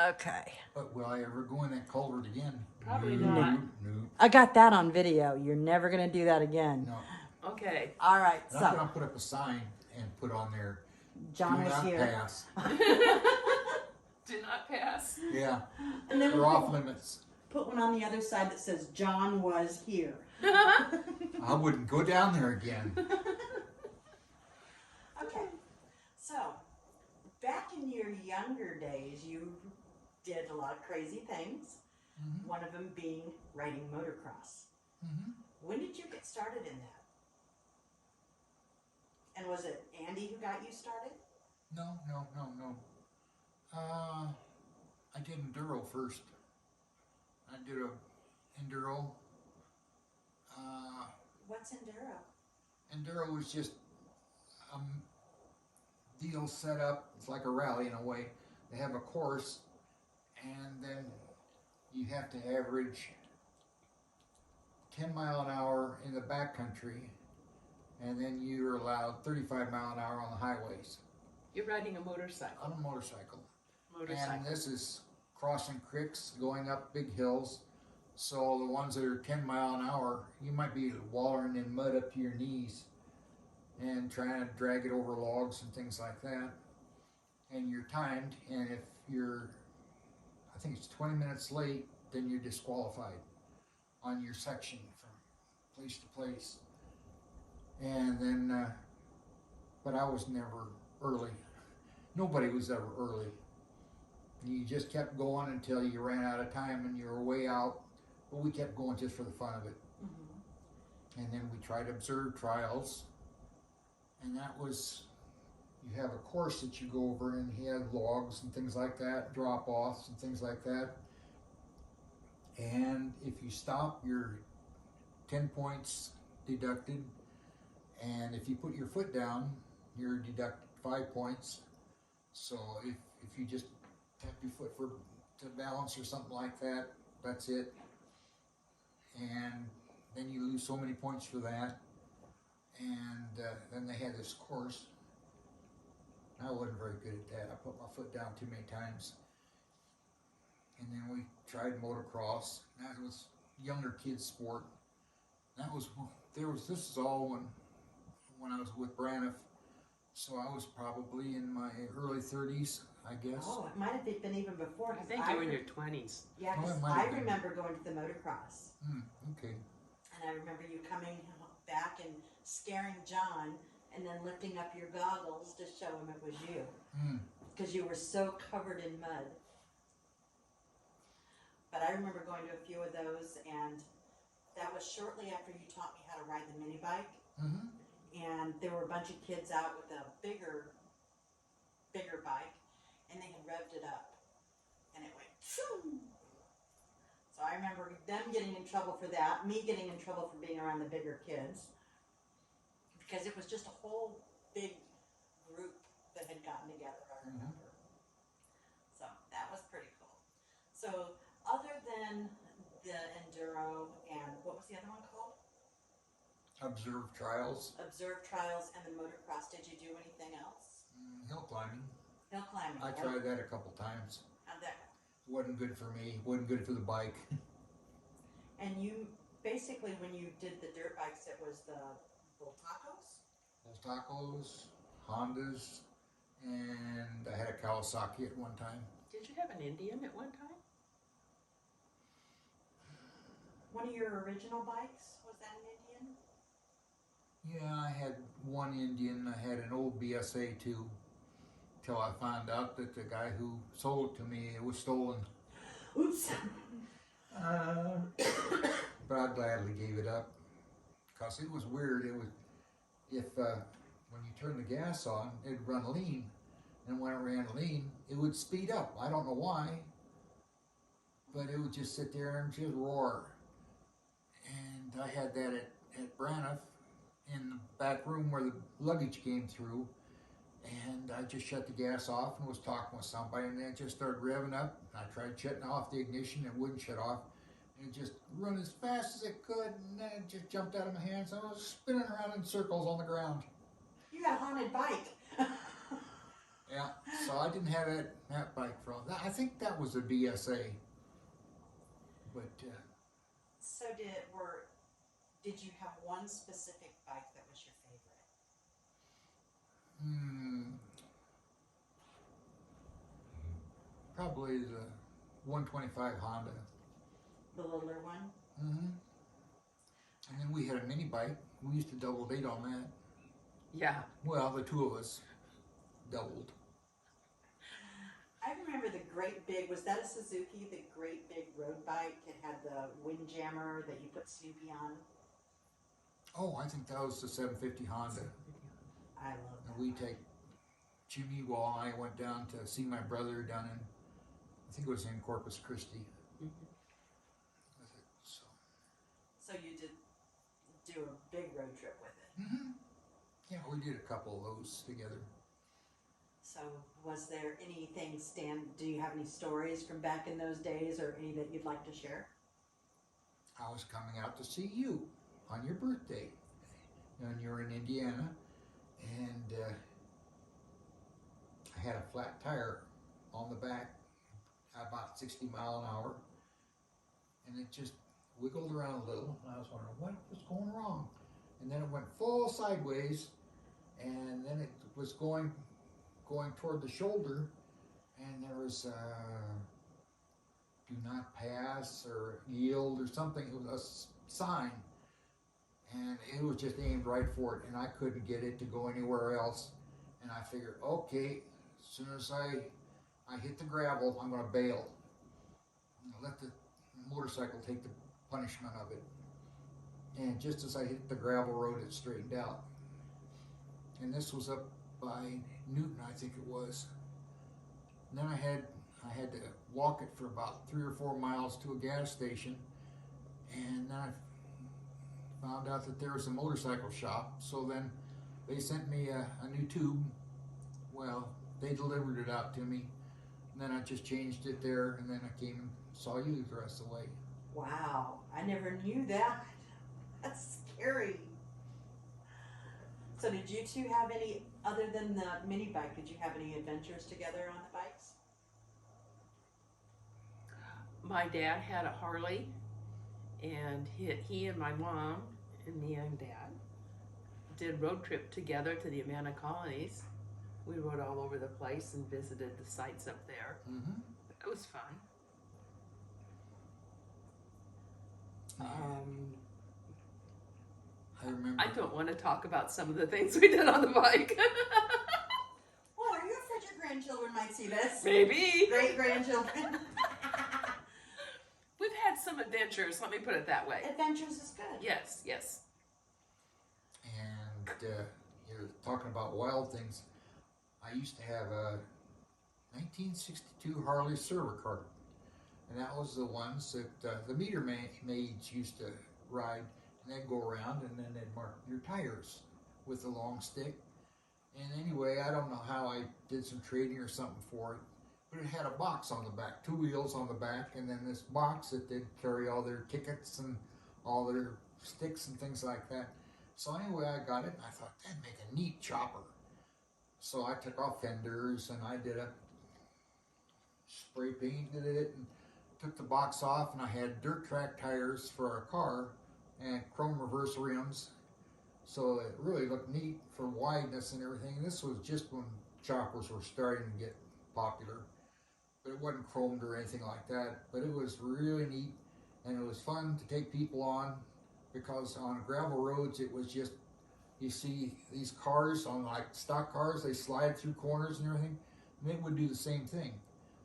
Okay. But will I ever go in that culvert again? Probably No, not. no, I got that on video. You're never going to do that again. no. Okay. All right. And I'm So, gonna put up a sign and put on there, John do was not here. pass. Do not pass. Yeah, And then we're we'll off limits. put one on the other side that says John was here. I wouldn't go down there again. Okay. So, back in your younger days, you did a lot of crazy things. Mm-hmm. One of them being riding motocross. Mm-hmm. When did you get started in that? And was it Andy who got you started? No. I did enduro first. I did a enduro. What's enduro? Enduro was just deal set up. It's like a rally in a way. They have a course, and then you have to average 10 mile an hour in the backcountry, and then you're allowed 35 mile an hour on the highways. You're riding a motorcycle. On a motorcycle. Motorcycle. And this is crossing creeks, going up big hills. So the ones that are 10 mile an hour, you might be wallowing in mud up to your knees and trying to drag it over logs and things like that. And you're timed, and if you're, I think it's 20 minutes late, then you're disqualified on your section from place to place. And then, but I was never early. Nobody was ever early. You just kept going until you ran out of time and you were way out. But we kept going just for the fun of it. Mm-hmm. And then we tried observed trials. And that was, you have a course that you go over, and he had logs and things like that, drop-offs and things like that. And if you stop, you're 10 points deducted. And if you put your foot down, you're deducted 5 points. So if you just tap your foot to balance or something like that, that's it. And then you lose so many points for that. And then they had this course. I wasn't very good at that. I put my foot down too many times. And then we tried motocross. That was younger kids' sport. This is all when I was with Braniff. So I was probably in my early 30s, I guess. Oh, it might have been even before. I think you were in your 20s. Yeah, Oh, it because might I have been. remember going to the motocross. Okay. And I remember you coming back and scaring John and then lifting up your goggles to show him it was you. Because you were so covered in mud. But I remember going to a few of those, and that was shortly after you taught me how to ride the mini bike. Mm-hmm. And there were a bunch of kids out with a bigger bike, and they had revved it up, and it went phew. So I remember them getting in trouble for that, me getting in trouble for being around the bigger kids, because it was just a whole big group that had gotten together, I remember. So that was pretty cool. So other than the enduro and what was the other one called? Observed trials. Observed trials and the motocross. Did you do anything else? Hill climbing. Hill climbing. I tried that a couple times. How'd that go? Wasn't good for me. Wasn't good for the bike. And you basically, when you did the dirt bikes, it was the little tacos? Those tacos, Hondas, and I had a Kawasaki at one time. Did you have an Indian at one time? One of your original bikes, was that an Indian? Yeah, I had one Indian. I had an old BSA too. Till I found out that the guy who sold it to me, it was stolen. Oops. But I gladly gave it up because it was weird. It was when you turn the gas on, it'd run lean, and when it ran lean, it would speed up. I don't know why, but it would just sit there and just roar. And I had that at Braniff in the back room where the luggage came through, and I just shut the gas off and was talking with somebody, and then it just started revving up. I tried shutting off the ignition, it wouldn't shut off. It just run as fast as it could, and then it just jumped out of my hands. I was spinning around in circles on the ground. You got a haunted bike. Yeah, so I didn't have that bike from that. I think that was a BSA, but So did you have one specific bike that was your favorite? probably the 125 Honda. The littler one? hmm And then we had a mini bike. We used to double date on that. Yeah. Well, the two of us doubled. I remember the great big, was that a Suzuki, the great big road bike? It had the windjammer that you put Snoopy on. Oh, I think that was the 750 Honda. I love that. And we take Jimmy Wall and I went down to see my brother down in, I think it was in Corpus Christi. Mm-hmm. With it, so. So you did do a big road trip with it. Yeah, we did a couple of those together. So was there anything, do you have any stories from back in those days or any that you'd like to share? I was coming out to see you on your birthday, and you were in Indiana, and I had a flat tire on the back, about 60 mile an hour, and it just wiggled around a little, and I was wondering what was going wrong. And then it went full sideways, and then it was going toward the shoulder, and there was do not pass or yield or something. It was a sign, and it was just aimed right for it, and I couldn't get it to go anywhere else. And I figured, okay, as soon as I hit the gravel, I'm going to bail. Let the motorcycle take the punishment of it. And just as I hit the gravel road, it straightened out. And this was up by Newton, I think it was. And then I had to walk it for about 3 or 4 miles to a gas station, and then I found out that there was a motorcycle shop. So then they sent me a new tube. Well, they delivered it out to me, and then I just changed it there, and then I came and saw you the rest of the way. Wow, I never knew that. That's scary. So did you two have any, other than the mini bike, did you have any adventures together on the bikes? My dad had a Harley, and he and my mom and me and dad did road trip together to the Amana colonies. We rode all over the place and visited the sites up there. Mm-hmm. It was fun. I remember. I don't want to talk about some of the things we did on the bike. Well, are you afraid your grandchildren might see this? Maybe. Great grandchildren. We've had some adventures, let me put it that way. Adventures is good. Yes, yes. And you're talking about wild things. I used to have a 1962 Harley server cart, and that was the ones that the meter maids used to ride, and they'd go around and then they'd mark your tires with a long stick. And anyway, I don't know how I did some trading or something for it, but it had a box on the back, 2 wheels on the back, and then this box that they'd carry all their tickets and all their sticks and things like that. So anyway, I got it, and I thought, that'd make a neat chopper. So I took off fenders, and I did a spray painted it, and took the box off, and I had dirt track tires for our car, and chrome reverse rims. So it really looked neat for wideness and everything. And this was just when choppers were starting to get popular. But it wasn't chromed or anything like that. But it was really neat, and it was fun to take people on, because on gravel roads it was just, you see these cars on like stock cars, they slide through corners and everything, and they would do the same thing.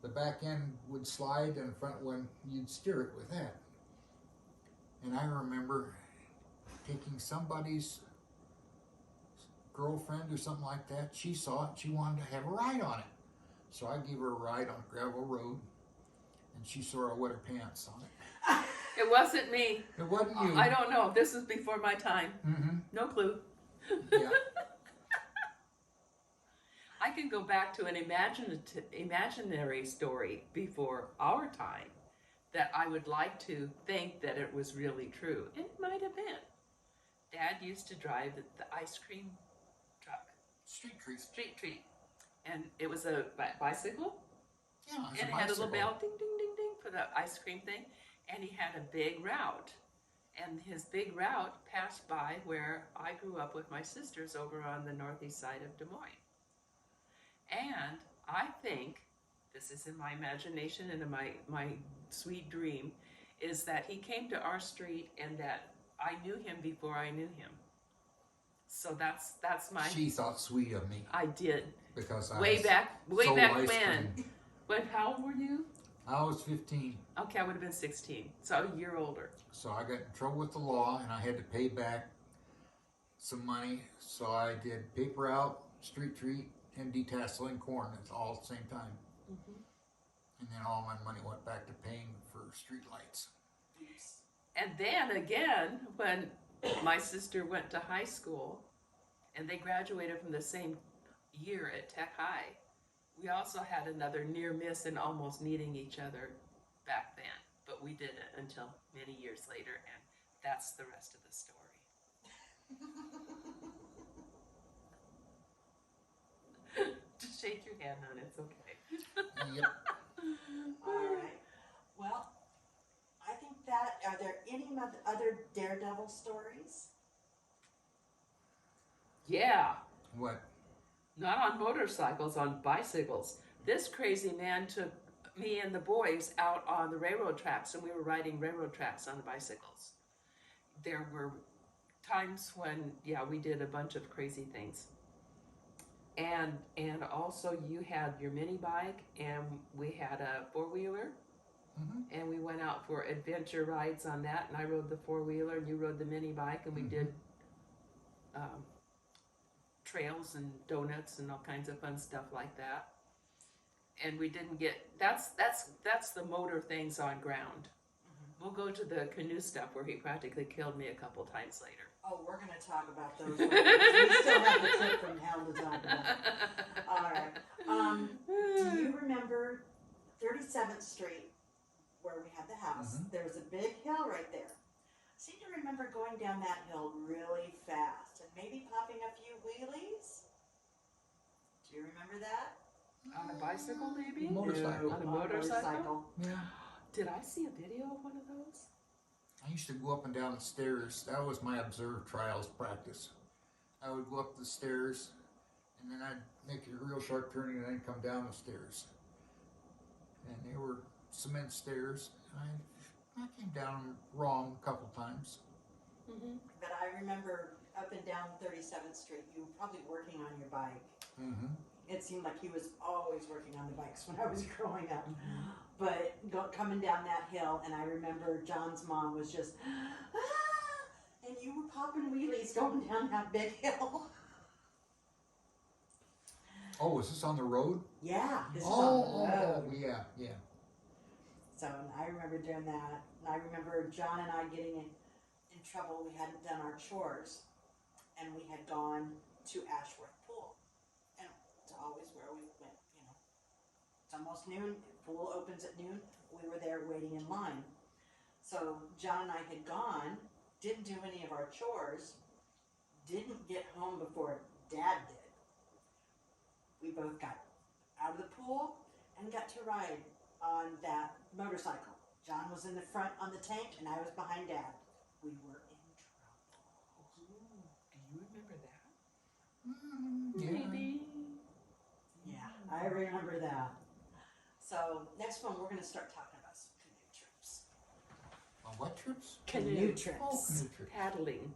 The back end would slide, and the front one, you'd steer it with that. And I remember taking somebody's girlfriend or something like that. She saw it, she wanted to have a ride on it. So I gave her a ride on a gravel road, and she saw her wet her pants on it. It wasn't me. It wasn't you. I don't know. This is before my time. Mm-hmm. No clue. Yeah. I can go back to an imaginary story before our time that I would like to think that it was really true. And it might have been. Dad used to drive the ice cream truck. Street trees. Street treat. and it was a bicycle, Yeah, it's and a it had a little bicycle. bell, ding, ding, ding, ding, for the ice cream thing, and he had a big route, and his big route passed by where I grew up with my sisters over on the northeast side of Des Moines. And I think, this is in my imagination and in my sweet dream, is that he came to our street and that I knew him before I knew him. So that's my. She thought sweet of me I did because I way was back sold when. ice cream. But how old were you? I was 15, Okay, I would have been 16, so a year older. so I got in trouble with the law, and I had to pay back some money. So I did paper out, street treat, and detasseling corn at all at the same time. Mm-hmm. And then all my money went back to paying for street lights. And then again, when my sister went to high school, and they graduated from the same year at Tech High, we also had another near miss and almost meeting each other back then. But we didn't until many years later, and that's the rest of the story. Just shake your hand on it, it's okay. Yep. All right. Well, I think that, are there any other daredevil stories? Yeah, What? not on motorcycles, on bicycles. This crazy man took me and the boys out on the railroad tracks, and we were riding railroad tracks on the bicycles. There were times when, yeah, we did a bunch of crazy things. And also you had your mini bike, and we had a four-wheeler, Mm-hmm. and we went out for adventure rides on that, and I rode the four-wheeler and you rode the mini bike, and we did trails and donuts and all kinds of fun stuff like that. And we didn't get, that's the motor things on ground. We'll go to the canoe stuff where he practically killed me a couple times later. Oh, we're going to talk about those ones. We still have the trip from hell to talk about. All right. Do you remember 37th Street where we had the house? Mhm. There was a big hill right there. I seem to remember going down that hill really fast and maybe popping a few wheelies. Do you remember that? On a bicycle, maybe? Motorcycle. On a motorcycle? Yeah. Did I see a video of one of those? I used to go up and down the stairs. That was my observed trials practice. I would go up the stairs, and then I'd make a real sharp turn, and then come down the stairs. And they were cement stairs. And I came down wrong a couple times. Mm-hmm. But I remember up and down 37th Street, you were probably working on your bike. Mm-hmm. It seemed like he was always working on the bikes when I was growing up. But coming down that hill, and I remember John's mom was just, and you were popping wheelies going down that big hill. Oh, is this on the road? Yeah, this is on the road. Yeah. So I remember doing that. And I remember John and I getting in trouble. We hadn't done our chores, and we had gone to Ashworth Pool. And it's always where we went, you know. It's almost noon. Pool opens at noon. We were there waiting in line. So John and I had gone, didn't do any of our chores, didn't get home before Dad did. We both got out of the pool and got to ride on that motorcycle. John was in the front on the tank, and I was behind Dad. We were in trouble. Do you remember that? Yeah. Maybe. Yeah, I remember that. So next one, we're going to start talking about some canoe trips. On what trips? Canoe trips. Oh, canoe trips. Paddling.